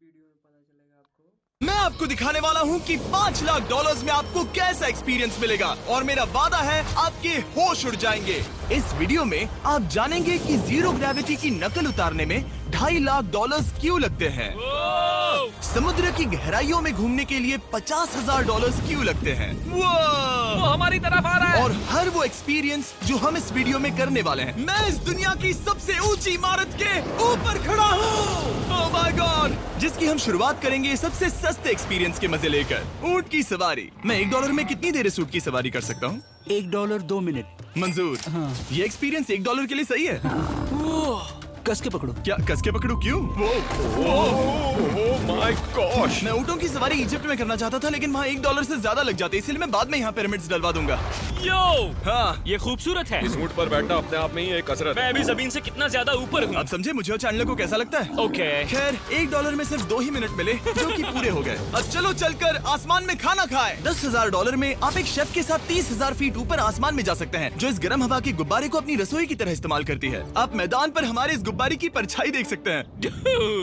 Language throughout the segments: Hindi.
वीडियो में पता चलेगा आपको। मैं आपको दिखाने वाला हूँ कि $5 लाख में आपको कैसा एक्सपीरियंस मिलेगा और मेरा वादा है आपके होश उड़ जाएंगे। इस वीडियो में आप जानेंगे कि जीरो ग्रेविटी की नकल उतारने में $2.5 लाख क्यों लगते हैं, समुद्र की गहराइयों में घूमने के लिए $50,000 क्यों लगते हैं, वो हमारी तरफ आ रहा है। और हर वो एक्सपीरियंस जो हम इस वीडियो में करने वाले हैं। मैं इस दुनिया की सबसे ऊंची इमारत के ऊपर खड़ा हूँ, ओह माय गॉड, जिसकी हम शुरुआत करेंगे सबसे सस्ते एक्सपीरियंस के मजे लेकर, ऊंट की सवारी। मैं $1 में कितनी देर इस ऊंट की सवारी कर सकता हूँ? $1 2 मिनट। मंजूर। हाँ। ये एक्सपीरियंस $1 के लिए सही है। कस के पकड़ो। क्या कस के पकड़ू? क्यों? माय गॉश, मैं ऊँटों की सवारी इजिप्ट में करना चाहता था, लेकिन वहाँ $1 से ज्यादा लग जाते, इसलिए मैं बाद में यहाँ पिरामिड्स डलवा दूंगा। यो, हाँ, ये खूबसूरत है। इस ऊंट पर बैठना अपने आप में ही एक कसरत मैं है। अभी जमीन से कितना ज्यादा ऊपर हूँ। अब समझे मुझे और चैंडलर को कैसा लगता है? ओके, खैर $1 में सिर्फ 2 ही मिनट मिले, जो कि पूरे हो गए। अब चलो चलकर आसमान में खाना खाएं। $10,000 में आप एक शेफ के साथ 30,000 फीट ऊपर आसमान में जा सकते हैं, जो इस गर्म हवा के गुब्बारे को अपनी रसोई की तरह इस्तेमाल करती है। आप मैदान पर हमारे इस गुब्बारे की परछाई देख सकते हैं।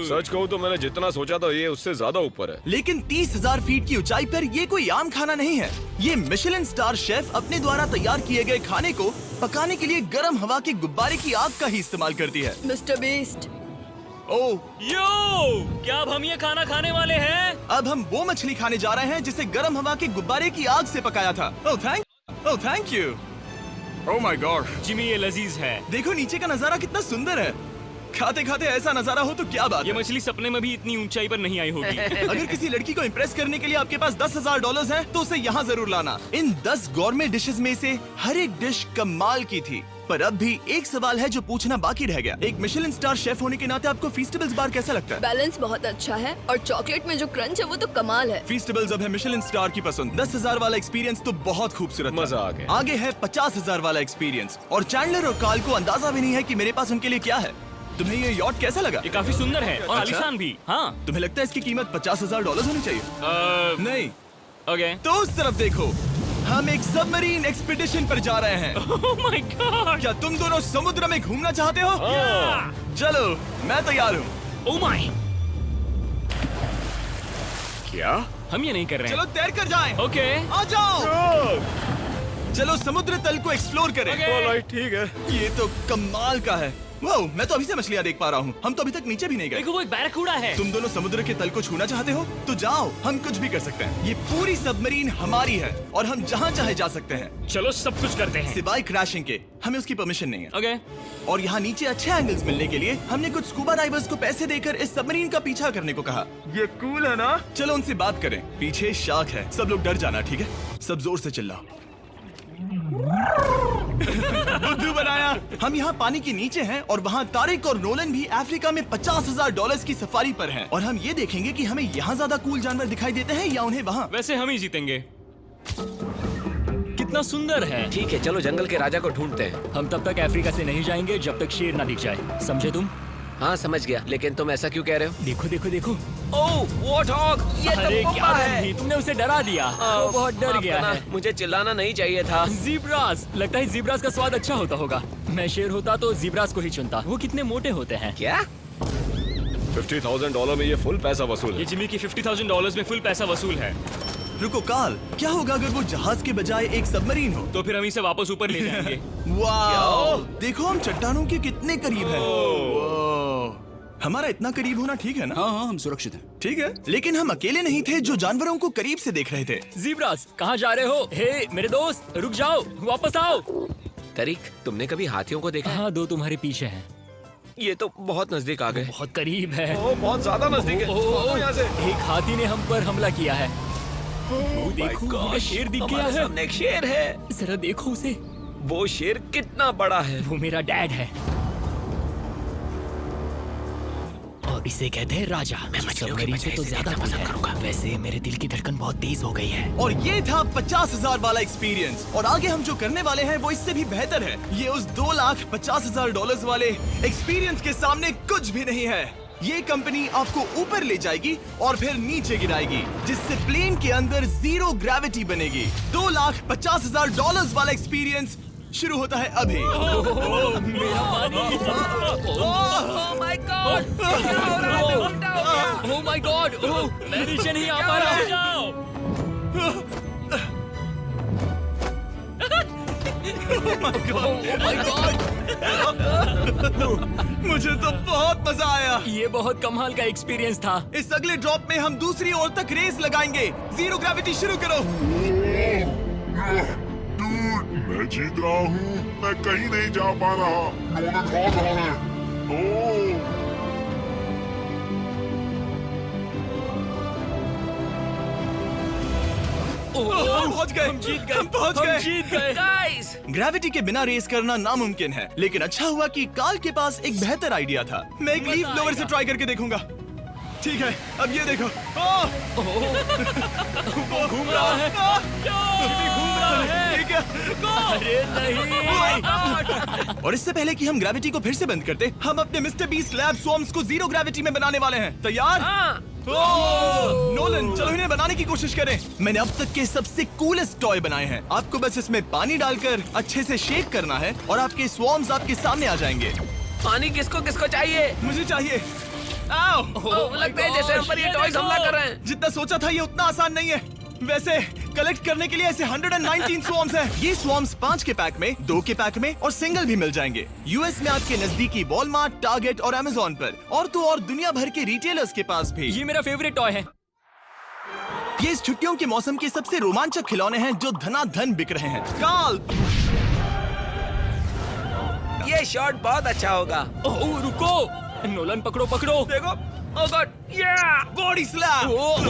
सच कहूँ तो मैंने जितना सोचा था ये उससे ज्यादा ऊपर है। लेकिन 30,000 फीट की ऊंचाई पर ये कोई आम खाना नहीं है। ये मिशेलिन स्टार शेफ अपने द्वारा तैयार किए गए खाने को पकाने के लिए गर्म हवा के गुब्बारे की आग का ही इस्तेमाल करती है। मिस्टर बीस्ट, ओह, यो, क्या अब हम ये खाना खाने वाले हैं? अब हम वो मछली खाने जा रहे हैं जिसे गर्म हवा के गुब्बारे की आग से पकाया था। Oh thank you. Oh my God, Jimmy, ये लजीज है। देखो नीचे का नजारा कितना सुंदर है। खाते खाते ऐसा नजारा हो तो क्या बात ये है। मछली सपने में भी इतनी ऊंचाई पर नहीं आई होगी। अगर किसी लड़की को इम्प्रेस करने के लिए आपके पास $10,000 है तो उसे यहाँ जरूर लाना। इन 10 गॉर्मे डिशेस में से हर एक डिश कमाल की थी, पर अब भी एक सवाल है जो पूछना बाकी रह गया। एक मिशेलिन स्टार शेफ होने के नाते आपको फीस्टेबल्स बार कैसा लगता है? बैलेंस बहुत अच्छा है और चॉकलेट में जो क्रंच है वो तो कमाल है। फीस्टेबल्स अब है मिशेलिन स्टार की पसंद। 10,000 वाला एक्सपीरियंस तो बहुत खूबसूरत था। मजा आ गया। आगे है 50,000 वाला एक्सपीरियंस, और चैंडलर और कार्ल को अंदाजा भी नहीं है कि मेरे पास उनके लिए क्या है। तुम्हें ये यॉट कैसा लगा? ये काफी सुंदर है और अच्छा? आलीशान भी। हाँ, तुम्हें लगता है इसकी कीमत $50,000 होनी चाहिए? नहीं, ओके। तो उस तरफ देखो, हम एक सबमरीन एक्सपीडिशन पर जा रहे हैं। ओह माय गॉड, क्या तुम दोनों समुद्र में घूमना चाहते हो? चलो, मैं तैयार हूँ। ओह माय, क्या? हम ये नहीं कर रहे चलो हैं। तैर कर जाएं। ओके, आ जाओ, चलो समुद्र तल को एक्सप्लोर करें। ओके। ऑलराइट, ठीक है। ये तो कमाल का है। वाह, मैं तो अभी से मछलियाँ देख पा रहा हूँ। हम तो अभी तक नीचे भी नहीं गए। देखो वो एक बैरकूडा है। तुम दोनों समुद्र के तल को छूना चाहते हो तो जाओ, हम कुछ भी कर सकते हैं। ये पूरी सबमरीन हमारी है और हम जहाँ चाहे जा सकते हैं, चलो सब कुछ करते हैं। सिवाय क्रैशिंग के। हमें उसकी परमिशन नहीं है। ओके, और यहाँ नीचे अच्छे एंगल्स मिलने के लिए हमने कुछ स्कूबा डाइवर्स को पैसे देकर इस सबमरीन का पीछा करने को कहा। ये कूल है ना? चलो उनसे बात करें। पीछे शार्क है, सब लोग डर जाना, ठीक है? सब जोर से चिल्लाओ। बुद्धू बनाया। हम यहाँ पानी के नीचे हैं और वहाँ तारिक और नोलन भी अफ्रीका में $50,000 की सफारी पर हैं, और हम ये देखेंगे कि हमें यहाँ ज्यादा कूल जानवर दिखाई देते हैं या उन्हें वहाँ। वैसे हम ही जीतेंगे। कितना सुंदर है। ठीक है, चलो जंगल के राजा को ढूंढते हैं। हम तब तक अफ्रीका से नहीं जाएंगे जब तक शेर ना दिख जाए, समझे तुम? हाँ समझ गया, लेकिन तुम ऐसा क्यों कह रहे हो? देखो देखो देखो। ओह, वॉर्थॉग! ये अरे तो क्या है, तुमने उसे डरा दिया। वो बहुत डर माफ गया करना, है। मुझे चिल्लाना नहीं चाहिए था। ज़ीब्रास, लगता है ज़ीब्रास का स्वाद अच्छा होता होगा। मैं शेर होता तो ज़ीब्रास को ही चुनता। वो कितने मोटे होते हैं। क्या? $50,000 में ये फुल पैसा वसूल ये है। जिमी की $50,000 में फुल पैसा वसूल है। रुको कार्ल, क्या होगा अगर वो जहाज के बजाय एक सबमरीन हो? तो फिर हम इसे वापस ऊपर ले जाएंगे। वाह, देखो हम चट्टानों के कितने करीब हैं। वाह, हमारा इतना करीब होना ठीक है ना? हाँ हाँ, हम सुरक्षित हैं। ठीक है, लेकिन हम अकेले नहीं थे जो जानवरों को करीब से देख रहे थे। ज़ीब्रास, कहाँ जा रहे हो? हे मेरे दोस्त, रुक जाओ, वापस आओ। तरीक, तुमने कभी हाथियों को देखा है? हाँ, 2 तुम्हारे पीछे हैं। ये तो बहुत नजदीक आ गए। बहुत करीब है। ओह, बहुत ज्यादा नजदीक है। भागो यहाँ से। एक हाथी ने हम पर हमला किया है। वो देखो, My हमें gosh, शेर दिख गया हमारे है। सामने एक शेर है। जरा देखो उसे, वो शेर कितना बड़ा है। वो मेरा डैड है और इसे कहते हैं राजा। मैं मछलियों के सबमरीन बजाय से तो इसे ज्यादा देखना पसंद पसंद करूंगा। वैसे मेरे दिल की धड़कन बहुत तेज हो गई है। और ये था 50,000 वाला एक्सपीरियंस, और आगे हम जो करने वाले हैं वो इससे भी बेहतर है। ये उस $2,50,000 वाले एक्सपीरियंस के सामने कुछ भी नहीं है। ये कंपनी आपको ऊपर ले जाएगी और फिर नीचे गिराएगी, जिससे प्लेन के अंदर जीरो ग्रेविटी बनेगी। $2,50,000 वाला एक्सपीरियंस शुरू होता है अभी। मेरा पानी। Oh my God! Oh my God, मैं नीचे नहीं आ पा रहा हूँ। जाओ। Oh my God! मुझे तो बहुत मजा आया। ये बहुत कमाल का एक्सपीरियंस था। इस अगले ड्रॉप में हम दूसरी ओर तक रेस लगाएंगे। जीरो ग्रेविटी शुरू करो। डूड, मैं जीत रहा हूँ। मैं कहीं नहीं जा पा रहा। नोलन भाग रहा है। ओह, हम पहुंच गए। हम जीत गए। हम पहुंच गए। हम जीत गए। गाइस, ग्रेविटी के बिना रेस करना नामुमकिन है, लेकिन अच्छा हुआ कि कार्ल के पास एक बेहतर आइडिया था। मैं एक लीफ ब्लोअर से ट्राई करके देखूंगा। ठीक है, अब ये देखो। घूम रहा है। घूम रहा है। ठीक है। अरे नहीं। और इससे पहले कि हम ग्रेविटी को फिर से बंद करते, हम अपने मिस्टर बीस्ट लैब स्वॉर्म्स को जीरो ग्रेविटी में बनाने वाले हैं। तैयार? हाँ। नोलन, चलो इन्हें बनाने की कोशिश करें। मैंने अब तक के सबसे कूलेस्ट टॉय बनाए हैं। आपको बस इसमें पानी डालकर अच्छे से शेक करना है और आपके स्वॉर्म्स आपके सामने आ जाएंगे। पानी किसको किसको चाहिए? मुझे चाहिए। आओ। लगता है जैसे हम पर ये टॉयज हमला कर रहे हैं। जितना सोचा था ये उतना आसान नहीं है। वैसे कलेक्ट करने के लिए ऐसे 119 स्वॉर्म्स हैं। ये स्वॉर्म्स 5 के पैक में, 2 के पैक में और सिंगल भी मिल जाएंगे। यूएस में आपके नजदीकी वॉलमार्ट, टारगेट और अमेज़न पर, और तो और दुनिया भर के रिटेलर्स के पास भी। ये मेरा फेवरेट टॉय है। ये इस छुट्टियों के मौसम के सबसे रोमांचक खिलौने हैं जो धनाधन बिक रहे हैं। कार्ल, ये शॉट बहुत अच्छा होगा। ओह रुको, नोलन पकड़ो पकड़ो। देखो, ओह गॉड, या बॉडी स्लैम। ओह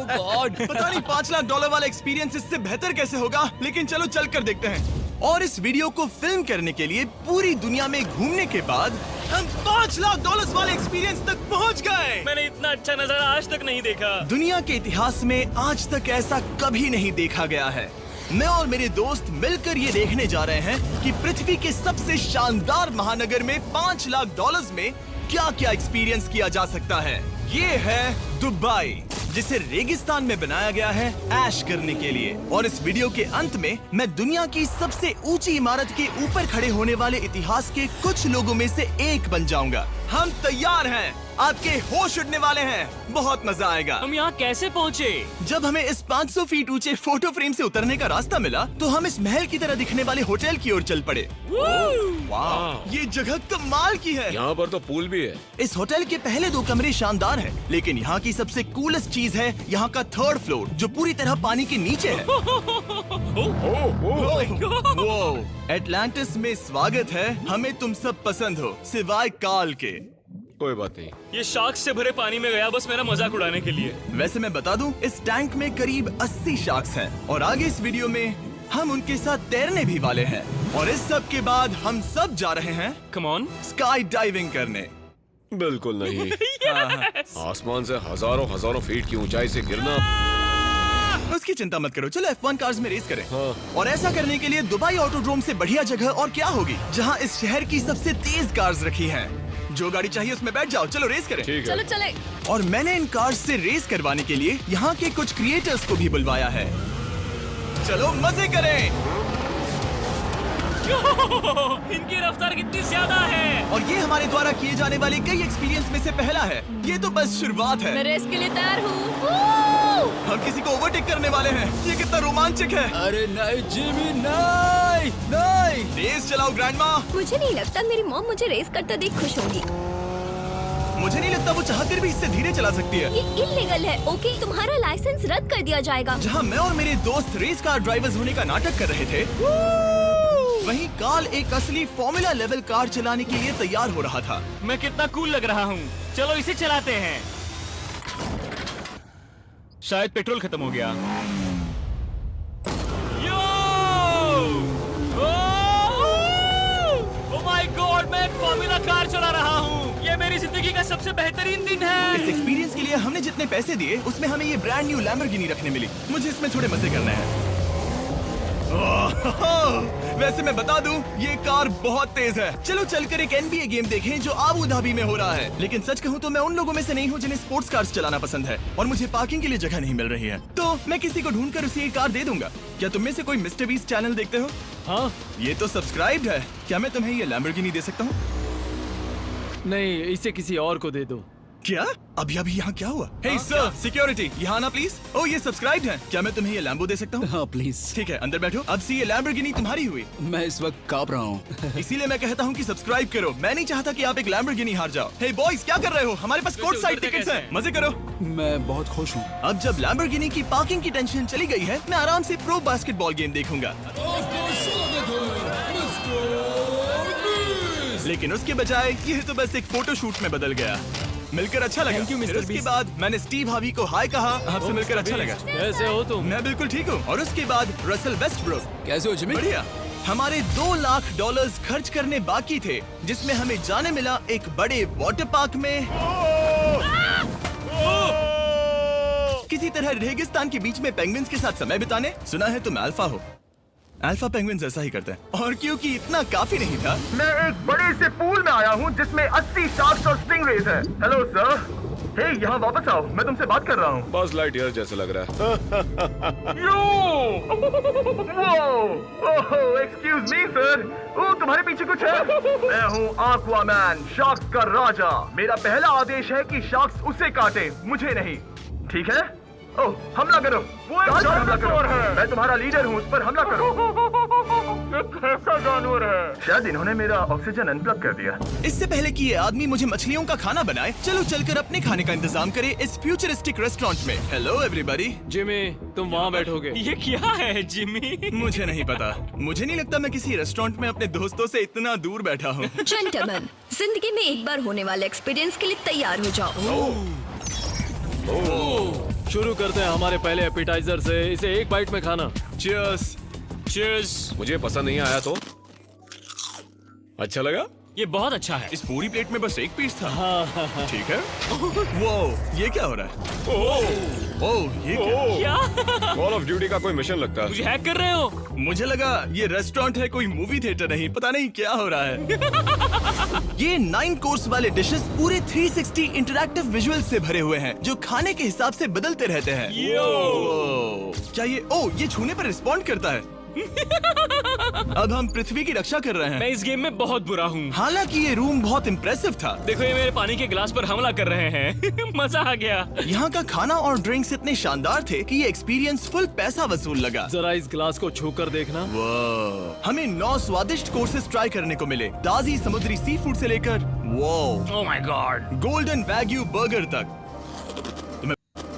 गॉड। पता नहीं $5 लाख वाला एक्सपीरियंस इससे बेहतर कैसे होगा, लेकिन चलो चल कर देखते हैं। और इस वीडियो को फिल्म करने के लिए पूरी दुनिया में घूमने के बाद हम $5 लाख वाले एक्सपीरियंस तक पहुंच गए। मैंने इतना अच्छा नजारा आज तक नहीं देखा। दुनिया के इतिहास में आज तक ऐसा कभी नहीं देखा गया है। मैं और मेरे दोस्त मिलकर ये देखने जा रहे हैं कि पृथ्वी के सबसे शानदार महानगर में $5 लाख में क्या क्या एक्सपीरियंस किया जा सकता है। ये है दुबई, जिसे रेगिस्तान में बनाया गया है ऐश करने के लिए। और इस वीडियो के अंत में मैं दुनिया की सबसे ऊंची इमारत के ऊपर खड़े होने वाले इतिहास के कुछ लोगों में से एक बन जाऊंगा। हम तैयार हैं, आपके होश उड़ने वाले हैं। बहुत मजा आएगा। हम यहाँ कैसे पहुँचे? जब हमें इस 500 फीट ऊंचे फोटो फ्रेम से उतरने का रास्ता मिला तो हम इस महल की तरह दिखने वाले होटल की ओर चल पड़े। वाह, ये जगह कमाल की है। यहाँ पर तो पूल भी है। इस होटल के पहले 2 कमरे शानदार हैं, लेकिन यहाँ की सबसे कूलेस्ट चीज है यहाँ का 3rd फ्लोर, जो पूरी तरह पानी के नीचे है। एटलांटिस में स्वागत है। हमें तुम सब पसंद हो, सिवाय कार्ल के। कोई बात नहीं। ये शार्क से भरे पानी में गया बस मेरा मजाक उड़ाने के लिए। वैसे मैं बता दूं, इस टैंक में करीब 80 शार्क्स हैं और आगे इस वीडियो में हम उनके साथ तैरने भी वाले हैं। और इस सब के बाद हम सब जा रहे हैं कम ऑन। स्काई डाइविंग करने। बिल्कुल नहीं। आसमान से हजारों फीट की ऊंचाई से गिरना। उसकी चिंता मत करो, चलो F1 कार्स में रेस करें। हाँ। और ऐसा करने के लिए दुबई ऑटोड्रोम से बढ़िया जगह और क्या होगी, जहां इस शहर की सबसे तेज कार्स रखी हैं। जो गाड़ी चाहिए उसमें बैठ जाओ, चलो रेस करें। ठीक है। चलो चले। और मैंने इन कार्स से रेस करवाने के लिए यहाँ के कुछ क्रिएटर्स को भी बुलवाया है। चलो मजे करें। इनकी रफ्तार कितनी ज्यादा है। और ये हमारे द्वारा किए जाने वाले कई एक्सपीरियंस में से पहला है। ये तो बस शुरुआत है। मैं रेस के लिए तैयार हूँ। हम किसी को ओवरटेक करने वाले हैं। ये कितना रोमांचक है। अरे नहीं जिमी, नहीं नहीं। रेस चलाओ ग्रैंडमा। मुझे नहीं लगता मेरी मॉम मुझे रेस करते देख खुश होगी। मुझे नहीं लगता वो चाहकर भी इससे धीरे चला सकती है। ये इल्लीगल है। ओके, तुम्हारा लाइसेंस रद्द कर दिया जाएगा। जहाँ मैं और मेरे दोस्त रेस कार ड्राइवर्स होने का नाटक कर रहे थे, वहीं कार्ल एक असली फॉर्मूला लेवल कार चलाने के लिए तैयार हो रहा था। मैं कितना कूल लग रहा हूँ। चलो इसे चलाते हैं। शायद पेट्रोल खत्म हो गया। यो! ओह माय गॉड, मैं एक फॉर्मूला कार चला रहा हूँ। ये मेरी जिंदगी का सबसे बेहतरीन दिन है। इस एक्सपीरियंस के लिए हमने जितने पैसे दिए उसमें हमें ये ब्रांड न्यू लैम्बोर्गिनी रखने मिली। मुझे इसमें थोड़े मजे करने हैं। वैसे मैं बता दूं, ये कार बहुत तेज है। चलो चलकर एक NBA गेम देखें जो आबू धाबी में हो रहा है। लेकिन सच कहूं तो मैं उन लोगों में से नहीं हूं जिन्हें स्पोर्ट्स कार्स चलाना पसंद है और मुझे पार्किंग के लिए जगह नहीं मिल रही है, तो मैं किसी को ढूंढकर उसे ये कार दे दूंगा। क्या तुम में से कोई मिस्टर बीस्ट चैनल देखते हो? हाँ। ये तो सब्सक्राइब्ड है। क्या मैं तुम्हें ये लैम्बोर्गिनी दे सकता हूँ? नहीं, इसे किसी और को दे दो। क्या? अभी अभी यहाँ क्या हुआ? हे सर, सिक्योरिटी, यहाँ आना प्लीज। ओह, ये सब्सक्राइब्ड है। क्या मैं तुम्हें ये लैम्बो दे सकता हूँ? हाँ प्लीज। ठीक है, अंदर बैठो। अब से ये लैम्बोर्गिनी तुम्हारी हुई। मैं इस वक्त कांप रहा हूँ। इसीलिए मैं कहता हूँ कि सब्सक्राइब करो। मैं नहीं चाहता कि आप एक लैम्बोर्गिनी हार जाओ। हे बॉयज, क्या कर रहे हो? हमारे पास कोर्ट साइड टिकट्स हैं। मजे करो। मैं बहुत खुश हूँ। अब जब लैम्बोर्गिनी की पार्किंग की टेंशन चली गई है, मैं आराम से प्रो बास्केटबॉल गेम देखूंगा। लेकिन उसके बजाय ये तो बस एक फोटो शूट में बदल गया। मिलकर अच्छा लगा। Thank you, Mr. फिर उसके Beast। बाद मैंने स्टीव हार्वी को हाय कहा। आपसे मिलकर अच्छा लगा। कैसे हो तुम? मैं बिल्कुल ठीक हूँ। और उसके बाद रसल वेस्टब्रुक। कैसे हो जिमी? बढ़िया। हमारे $2 लाख खर्च करने बाकी थे, जिसमें हमें जाने मिला एक बड़े वाटर पार्क में किसी तरह रेगिस्तान के बीच में पेंगुइन्स के साथ समय बिताने। सुना है तुम अल्फा हो। अल्फा पेंगुइन्स ऐसा ही करते हैं। और क्योंकि इतना काफी नहीं था, मैं एक बड़े से पूल में आया हूँ जिसमें 80 शार्क्स और स्टिंगरेज हैं। हेलो सर, हे यहाँ वापस आओ, मैं तुमसे बात कर रहा हूँ। बस लाइट ईयर जैसे लग रहा है। ओह, एक्सक्यूज मी सर, ओह तुम्हारे पीछे कुछ है? मैं हूँ आक्वामैन, शार्क्स का राजा। मेरा पहला आदेश है कि शार्क्स उसे काटे, मुझे नहीं। ठीक है? ओह, हमला करो। वो एक जानवर है। मैं तुम्हारा लीडर हूँ, उस पर हमला करो। कैसा जानवर है? शायद इन्होंने मेरा ऑक्सीजन अनप्लग कर दिया। इससे पहले कि ये आदमी मुझे मछलियों का खाना बनाए, चलो चलकर अपने खाने का इंतजाम करें इस फ्यूचरिस्टिक रेस्टोरेंट में। Hello everybody. जिमी, तुम वहाँ बैठोगे? ये क्या है जिमी? मुझे नहीं पता। मुझे नहीं लगता मैं किसी रेस्टोरेंट में अपने दोस्तों से इतना दूर बैठा हूँ। जेंटलमैन, जिंदगी में एक बार होने वाले एक्सपीरियंस के लिए तैयार हो जाओ। शुरू करते हैं हमारे पहले एपिटाइजर से। इसे एक बाइट में खाना। Cheers। चीयर्स। मुझे पसंद नहीं आया तो अच्छा लगा। ये बहुत अच्छा है। इस पूरी प्लेट में बस एक पीस था। ठीक है। वो ये क्या हो रहा है? ओह, ये क्या? क्या? कॉल ऑफ ड्यूटी का कोई मिशन लगता है। मुझे हैक कर रहे हो? मुझे लगा ये रेस्टोरेंट है, कोई मूवी थिएटर नहीं। पता नहीं क्या हो रहा है। ये 9 कोर्स वाले डिशेस पूरे 360 इंटरैक्टिव विजुअल से भरे हुए हैं, जो खाने के हिसाब से बदलते रहते हैं। क्या ये ये छूने पर रिस्पॉन्ड करता है? अब हम पृथ्वी की रक्षा कर रहे हैं। मैं इस गेम में बहुत बुरा हूँ। हालांकि ये रूम बहुत इम्प्रेसिव था। देखो, ये मेरे पानी के गिलास पर हमला कर रहे हैं। मजा आ गया। यहाँ का खाना और ड्रिंक्स इतने शानदार थे कि ये एक्सपीरियंस फुल पैसा वसूल लगा। जरा इस गिलास को छू कर देखना। हमें 9 स्वादिष्ट कोर्सेस ट्राई करने को मिले, ताजी समुद्री सी फूड से लेकर oh my God, golden wagyu burger तक।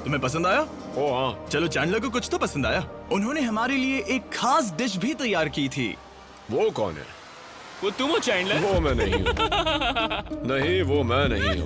तुम्हें पसंद आया? ओ हाँ, चलो चैंडलर को कुछ तो पसंद आया। उन्होंने हमारे लिए एक खास डिश भी तैयार की थी। वो कौन है? वो तुम हो चैंडलर? वो मैं नहीं हूँ। नहीं, वो मैं नहीं हूँ।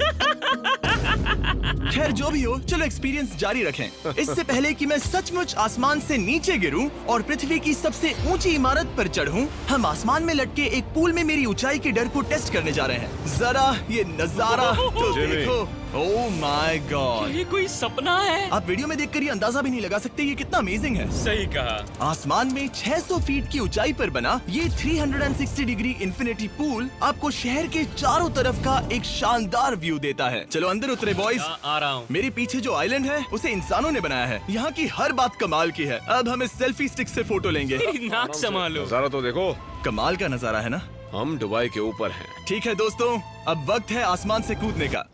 खैर जो भी हो, चलो एक्सपीरियंस जारी रखें। इससे पहले कि मैं सचमुच आसमान से नीचे गिरूं और पृथ्वी की सबसे ऊंची इमारत पर चढ़ूं, हम आसमान में लटके एक पूल में मेरी ऊंचाई के डर को टेस्ट करने जा रहे हैं। जरा ये नजारा तो जिमी। देखो। ओह माय गॉड, ये कोई सपना है? आप वीडियो में देखकर ये अंदाजा भी नहीं लगा सकते ये कितना अमेजिंग है। सही कहा। आसमान में 600 फीट की ऊंचाई पर बना ये 360 डिग्री इंफिनिटी पूल आपको शहर के चारों तरफ का एक शानदार व्यू देता है। चलो अंदर उतरे बॉयज। आ रहा हूँ। मेरे पीछे जो आइलैंड है उसे इंसानों ने बनाया है। यहाँ की हर बात कमाल की है। अब हम इस सेल्फी स्टिक से फोटो लेंगे। नाक संभालो। नजारा तो देखो। कमाल का नजारा है ना? हम दुबई के ऊपर हैं। ठीक है दोस्तों, अब वक्त है आसमान से कूदने का।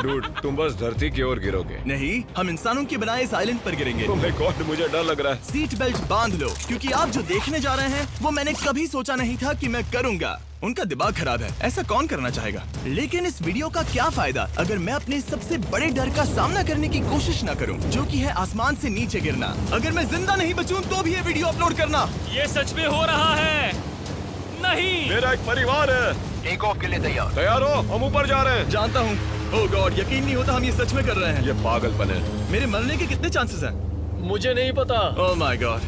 डूड, तुम बस धरती की ओर गिरोगे। नहीं, हम इंसानों के बनाए इस आइलैंड पर गिरेंगे। Oh my God, मुझे डर लग रहा है। सीट बेल्ट बांध लो, क्योंकि आप जो देखने जा रहे हैं वो मैंने कभी सोचा नहीं था कि मैं करूंगा। उनका दिमाग खराब है, ऐसा कौन करना चाहेगा? लेकिन इस वीडियो का क्या फायदा अगर मैं अपने सबसे बड़े डर का सामना करने की कोशिश न करूं, जो कि है आसमान से नीचे गिरना। अगर मैं जिंदा नहीं बचूं तो भी ये वीडियो अपलोड करना। ये सच में हो रहा है? नहीं। मेरा एक परिवार है। टेक ऑफ के लिए तैयार। तैयार हो? हम ऊपर जा रहे हैं। जानता हूँ। ओह गॉड, यकीन नहीं होता हम ये सच में कर रहे हैं। ये पागलपन है। मेरे मरने के कितने चांसेस हैं? मुझे नहीं पता। Oh my God.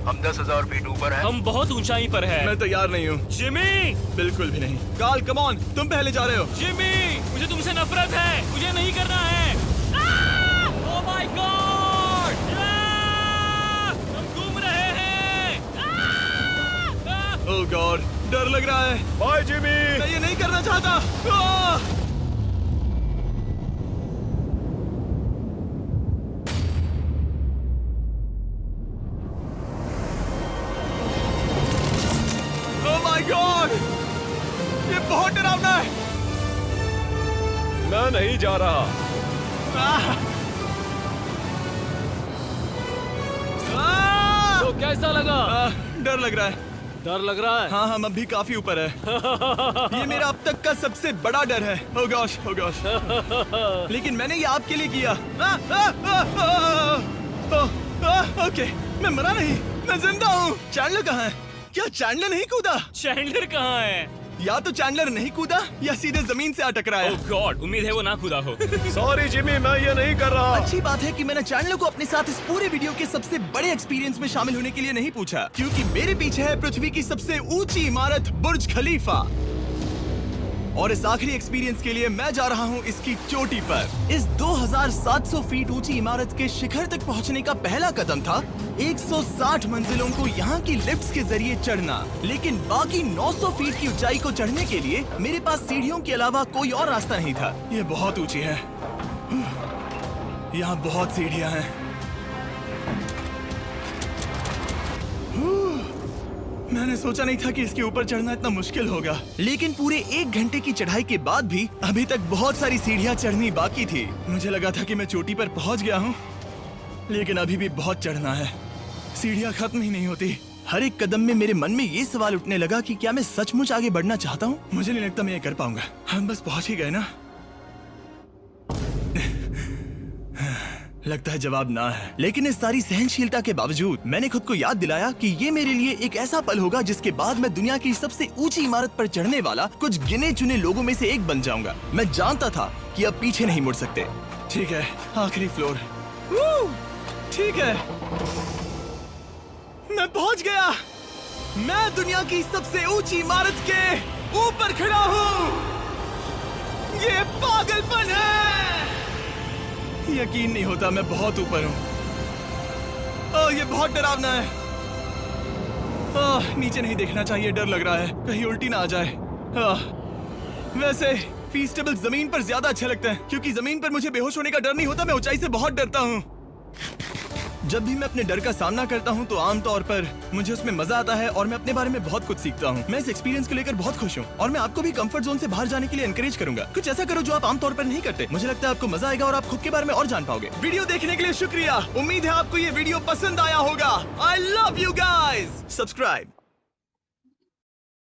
हम 10,000 फीट ऊपर हैं। हम बहुत ऊंचाई पर हैं। मैं तैयार नहीं हूँ। जिमी, बिल्कुल भी नहीं। कार्ल कम ऑन, तुम पहले जा रहे हो। जिमी, मुझे तुमसे नफरत है। मुझे नहीं करना है। ओह माय गॉड, हम घूम रहे हैं। ओह गॉड, डर लग रहा है। Bye Jimmy. मैं ये नहीं करना चाहता। आह! ओह माय गॉड, ये बहुत डरावना है। मैं नहीं जा रहा। तो कैसा लगा? डर लग रहा है। डर लग रहा है? हाँ हम अभी काफी ऊपर है। ये मेरा अब तक का सबसे बड़ा डर है। Oh gosh, oh gosh। लेकिन मैंने ये आपके लिए किया। ओके, मैं मरा नहीं, मैं जिंदा हूँ। चैंडलर कहाँ है? क्या चैंडलर नहीं कूदा? चैंडलर कहाँ है? या तो चैंडलर नहीं कूदा या सीधे जमीन से टकराया। ओह गॉड, उम्मीद है वो ना खुदा हो। सॉरी जिमी, मैं ये नहीं कर रहा। अच्छी बात है कि मैंने चैंडलर को अपने साथ इस पूरे वीडियो के सबसे बड़े एक्सपीरियंस में शामिल होने के लिए नहीं पूछा, क्योंकि मेरे पीछे है पृथ्वी की सबसे ऊंची इमारत बुर्ज खलीफा। और इस आखिरी एक्सपीरियंस के लिए मैं जा रहा हूँ इसकी चोटी पर। इस 2700 फीट ऊंची इमारत के शिखर तक पहुँचने का पहला कदम था 160 मंजिलों को यहाँ की लिफ्ट्स के जरिए चढ़ना। लेकिन बाकी 900 फीट की ऊंचाई को चढ़ने के लिए मेरे पास सीढ़ियों के अलावा कोई और रास्ता नहीं था। ये बहुत ऊंची है, यहाँ बहुत सीढ़ियाँ हैं। मैंने सोचा नहीं था कि इसके ऊपर चढ़ना इतना मुश्किल होगा। लेकिन पूरे 1 घंटे की चढ़ाई के बाद भी अभी तक बहुत सारी सीढ़ियाँ चढ़नी बाकी थी। मुझे लगा था कि मैं चोटी पर पहुँच गया हूँ, लेकिन अभी भी बहुत चढ़ना है। सीढ़ियाँ खत्म ही नहीं होती। हर एक कदम में मेरे मन में ये सवाल उठने लगा कि क्या मैं सचमुच आगे बढ़ना चाहता हूँ? मुझे नहीं लगता मैं ये कर पाऊंगा। हम बस पहुँच ही गए ना। लगता है जवाब ना है। लेकिन इस सारी सहनशीलता के बावजूद मैंने खुद को याद दिलाया कि ये मेरे लिए एक ऐसा पल होगा जिसके बाद मैं दुनिया की सबसे ऊंची इमारत पर चढ़ने वाला कुछ गिने चुने लोगों में से एक बन जाऊंगा। मैं जानता था कि अब पीछे नहीं मुड़ सकते। ठीक है, आखिरी फ्लोर। ठीक है, मैं पहुंच गया। मैं दुनिया की सबसे ऊंची इमारत के ऊपर खड़ा हूँ। ये पागलपन है। यकीन नहीं होता, मैं बहुत ऊपर हूँ। ओह, ये बहुत डरावना है। ओह, नीचे नहीं देखना चाहिए, डर लग रहा है कहीं उल्टी ना आ जाए। वैसे फीस्टेबल जमीन पर ज्यादा अच्छा लगता है, क्योंकि जमीन पर मुझे बेहोश होने का डर नहीं होता। मैं ऊंचाई से बहुत डरता हूँ। जब भी मैं अपने डर का सामना करता हूँ तो आमतौर पर मुझे उसमें मजा आता है और मैं अपने बारे में बहुत कुछ सीखता हूँ। मैं इस एक्सपीरियंस को लेकर बहुत खुश हूँ और मैं आपको भी कंफर्ट जोन से बाहर जाने के लिए एनकरेज करूंगा। कुछ ऐसा करो जो आप आमतौर पर नहीं करते। मुझे लगता है आपको मजा आएगा और आप खुद के बारे में और जान पाओगे। वीडियो देखने के लिए शुक्रिया। उम्मीद है आपको ये वीडियो पसंद आया होगा। I love you guys. Subscribe.